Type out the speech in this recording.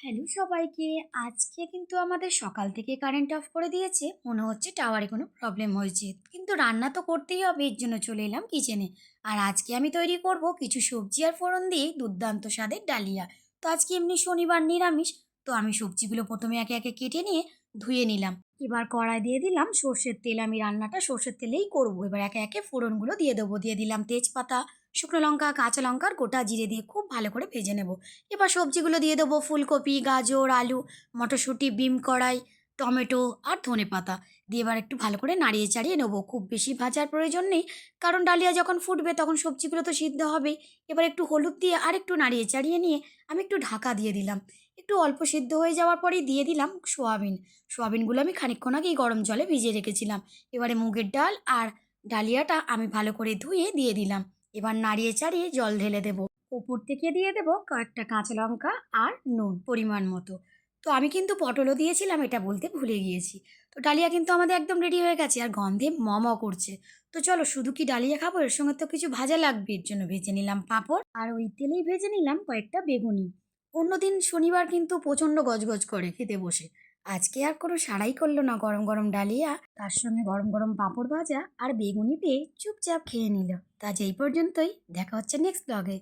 Hello সবাইকে। আজকে কিন্তু আমাদের সকাল থেকে কারেন্ট অফ করে দিয়েছে। মনে হচ্ছে টাওয়ারে কোনো প্রবলেম হয়েছে। কিন্তু রান্না তো করতেই হবে, এর জন্য চলে এলাম কিচেনে। আর আজকে আমি তৈরি করব কিছু সবজি আর ফোড়ন দিয়ে দুর্দান্ত স্বাদের ডালিয়া। তো আজকে এমনি শনিবার নিরামিষ। তো আমি সবজিগুলো প্রথমে একে একে কেটে নিয়ে ধুয়ে নিলাম। এবার কড়াই দিয়ে দিলাম সর্ষের তেল। আমি রান্নাটা সর্ষের তেলেই করব। এবার একে একে ফোড়নগুলো দিয়ে দেবো। দিয়ে দিলাম তেজপাতা, শুকনো লঙ্কা, কাঁচা লঙ্কা আর গোটা জিরে দিয়ে খুব ভালো করে ভেজে নেব। এবার সবজিগুলো দিয়ে দেবো, ফুলকপি, গাজর, আলু, মটরশুঁটি, বিম কড়াই, টমেটো আর ধনেপাতা দিয়ে এবার একটু ভালো করে নাড়িয়ে চাড়িয়ে নেবো। খুব বেশি ভাজার প্রয়োজন নেই, কারণ ডালিয়া যখন ফুটবে তখন সবজিগুলো তো সিদ্ধ হবেই। এবার একটু হলুদ দিয়ে আর একটু নাড়িয়ে চাড়িয়ে নিয়ে আমি একটু ঢাকা দিয়ে দিলাম। একটু অল্প সিদ্ধ হয়ে যাওয়ার পরেই দিয়ে দিলাম সোয়াবিন। সোয়াবিনগুলো আমি খানিকক্ষণ আগেই গরম জলে ভিজিয়ে রেখেছিলাম। এবারে মুগের ডাল আর ডালিয়াটা আমি ভালো করে ধুয়ে দিয়ে দিলাম। এবার নাড়িয়ে চাড়িয়ে জল ঢেলে দেবো। ওপর থেকে দিয়ে দেবো কয়েকটা কাঁচা লঙ্কা আর নুন পরিমাণ মতো। তো আমি কিন্তু পটলও দিয়েছিলাম, এটা বলতে ভুলে গিয়েছি। তো ডালিয়া কিন্তু আমাদের একদম রেডি হয়ে গেছে আর গন্ধে করছে। তো চলো, শুধু কি ডালিয়া খাবো, এর সঙ্গে তো কিছু ভাজা লাগবে। এর জন্য ভেজে নিলাম পাঁপড় আর ওই তেলেই ভেজে নিলাম কয়েকটা বেগুনি। অন্যদিন শনিবার কিন্তু প্রচণ্ড গজগজ করে খেতে বসে। আজকে আর কোনো সাড়াই করলো না, গরম গরম ডালিয়া তার সঙ্গে গরম গরম পাঁপড় ভাজা আর বেগুনি পেয়ে চুপচাপ খেয়ে নিল। তা আজ এই পর্যন্তই, দেখা হচ্ছে নেক্সট ব্লগে।